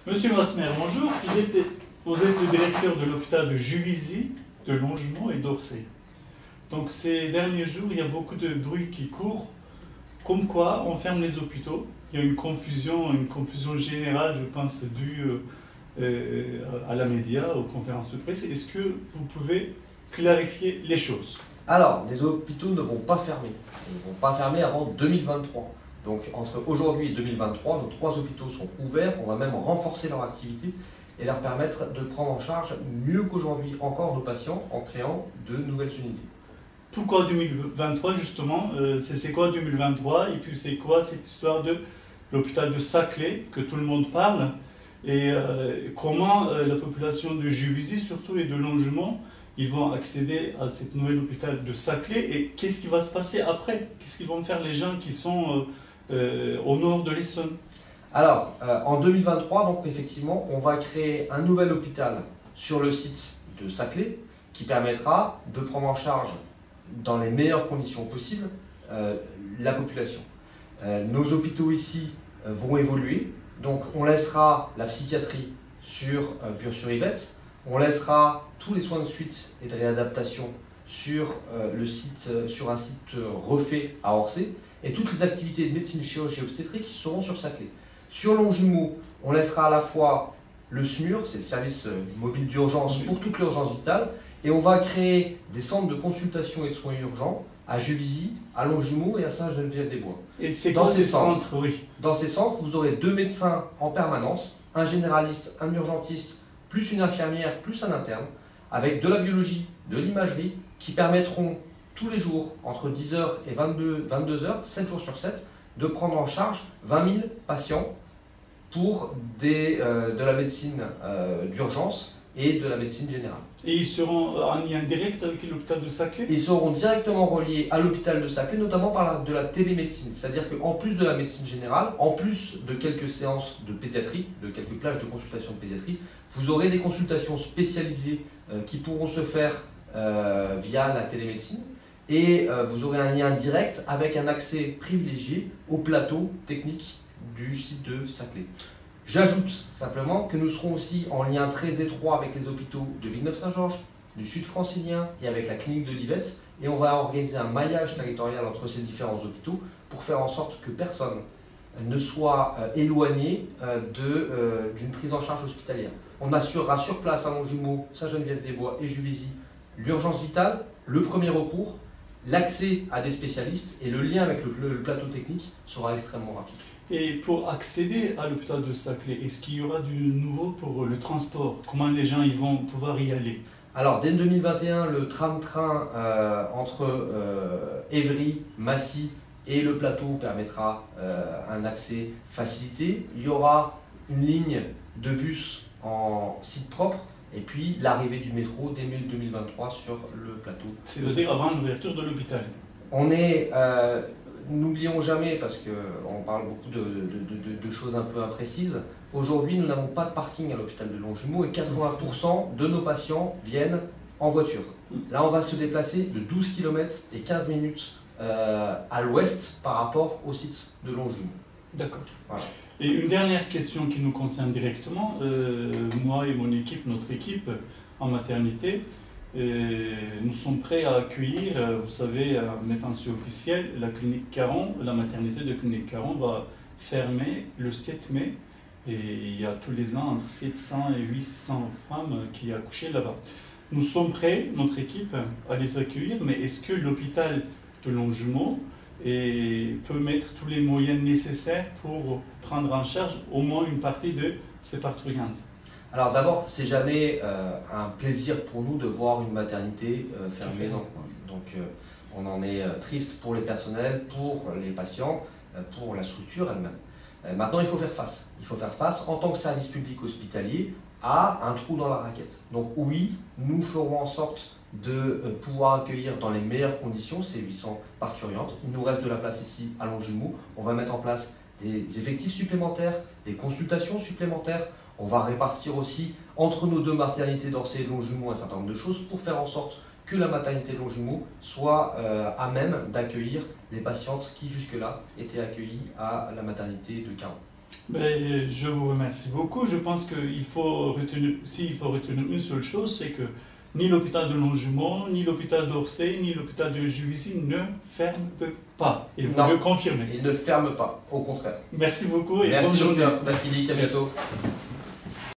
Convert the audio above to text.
Monsieur Masmer, bonjour. Vous êtes le directeur de l'hôpital de Juvisy, de Longjumeau et d'Orsay. Donc ces derniers jours, il y a beaucoup de bruit qui court, comme quoi on ferme les hôpitaux. Il y a une confusion générale, je pense, due à la média, aux conférences de presse. Est-ce que vous pouvez clarifier les choses? Alors, les hôpitaux ne vont pas fermer. Ils ne vont pas fermer avant 2023. Donc, entre aujourd'hui et 2023, nos 3 hôpitaux sont ouverts. On va même renforcer leur activité et leur permettre de prendre en charge mieux qu'aujourd'hui encore nos patients en créant de nouvelles unités. Pourquoi 2023 justement? C'est quoi 2023? Et puis c'est quoi cette histoire de l'hôpital de Saclay que tout le monde parle? Et comment la population de Juvisy surtout et de Longjumeau, ils vont accéder à cette nouvelle hôpital de Saclay et qu'est-ce qui va se passer après? Qu'est-ce qu'ils vont faire les gens qui sont au nord de l'Essonne? Alors, en 2023, donc effectivement, on va créer un nouvel hôpital sur le site de Saclay qui permettra de prendre en charge dans les meilleures conditions possibles la population. Nos hôpitaux ici vont évoluer, donc on laissera la psychiatrie sur Bure-sur-Yvette, on laissera tous les soins de suite et de réadaptation sur un site refait à Orsay, et toutes les activités de médecine, chirurgie et obstétrique seront sur Saclay. Sur Longjumeau, on laissera à la fois le SMUR, c'est le service mobile d'urgence pour toute l'urgence vitale, et on va créer des centres de consultation et de soins urgents à Juvisy, à Longjumeau et à Sainte-Geneviève-des-Bois. Et c'est dans ces centres, oui. Dans ces centres, vous aurez 2 médecins en permanence, un généraliste, un urgentiste, plus une infirmière, plus un interne, avec de la biologie, de l'imagerie, qui permettront tous les jours, entre 10h et 22h, 7 jours sur 7, de prendre en charge 20 000 patients pour de la médecine d'urgence et de la médecine générale. Et ils seront en lien direct avec l'hôpital de Saclay? Ils seront directement reliés à l'hôpital de Saclay, notamment par de la télémédecine. C'est-à-dire qu'en plus de la médecine générale, en plus de quelques séances de pédiatrie, de quelques plages de consultation de pédiatrie, vous aurez des consultations spécialisées qui pourront se faire via la télémédecine. Et vous aurez un lien direct avec un accès privilégié au plateau technique du site de Saclay. J'ajoute simplement que nous serons aussi en lien très étroit avec les hôpitaux de Villeneuve-Saint-Georges, du Sud francilien et avec la clinique de Livette, et on va organiser un maillage territorial entre ces différents hôpitaux pour faire en sorte que personne ne soit éloigné d'une prise en charge hospitalière. On assurera sur place à Longjumeau, Sainte-Geneviève-des-Bois et Juvisy l'urgence vitale, le premier recours, l'accès à des spécialistes et le lien avec le plateau technique sera extrêmement rapide. Et pour accéder à l'hôpital de Saclay, est-ce qu'il y aura du nouveau pour le transport? Comment les gens ils vont pouvoir y aller? Alors, dès 2021, le tram-train entre Évry, Massy et le plateau permettra un accès facilité. Il y aura une ligne de bus en site propre et puis l'arrivée du métro dès 2023 sur le plateau. C'est-à-dire avant l'ouverture de l'hôpital? On est... N'oublions jamais, parce qu'on parle beaucoup de choses un peu imprécises, aujourd'hui nous n'avons pas de parking à l'hôpital de Longjumeau et 80% de nos patients viennent en voiture. Là on va se déplacer de 12 km et 15 minutes à l'ouest par rapport au site de Longjumeau. D'accord. Voilà. Et une dernière question qui nous concerne directement, moi et mon équipe, notre équipe en maternité, nous sommes prêts à accueillir, vous savez, maintenant c'est officiel, la clinique Caron, la maternité de clinique Caron va fermer le 7 mai et il y a tous les ans entre 700 et 800 femmes qui accouchent là-bas. Nous sommes prêts, notre équipe, à les accueillir, mais est-ce que l'hôpital de Longjumeau peut mettre tous les moyens nécessaires pour prendre en charge au moins une partie de ces parturientes? Alors d'abord, c'est jamais un plaisir pour nous de voir une maternité fermée dans le coin. Donc on en est triste pour les personnels, pour les patients, pour la structure elle-même. Maintenant, il faut faire face. Il faut faire face en tant que service public hospitalier à un trou dans la raquette. Donc oui, nous ferons en sorte de pouvoir accueillir dans les meilleures conditions ces 800 parturientes. Il nous reste de la place ici à Longjumeau. On va mettre en place des effectifs supplémentaires, des consultations supplémentaires. On va répartir aussi entre nos 2 maternités d'Orsay et de Longjumeau un certain nombre de choses pour faire en sorte que la maternité de Longjumeau soit à même d'accueillir les patientes qui jusque-là étaient accueillies à la maternité de Caron. Ben, je vous remercie beaucoup. Je pense qu'il faut retenir, s'il faut retenir une seule chose, c'est que ni l'hôpital de Longjumeau, ni l'hôpital d'Orsay, ni l'hôpital de Juvisy ne ferment pas. Et vous le confirmez. Ils ne ferment pas, au contraire. Merci beaucoup et merci bonne journée. docteur, merci Lick, à bientôt.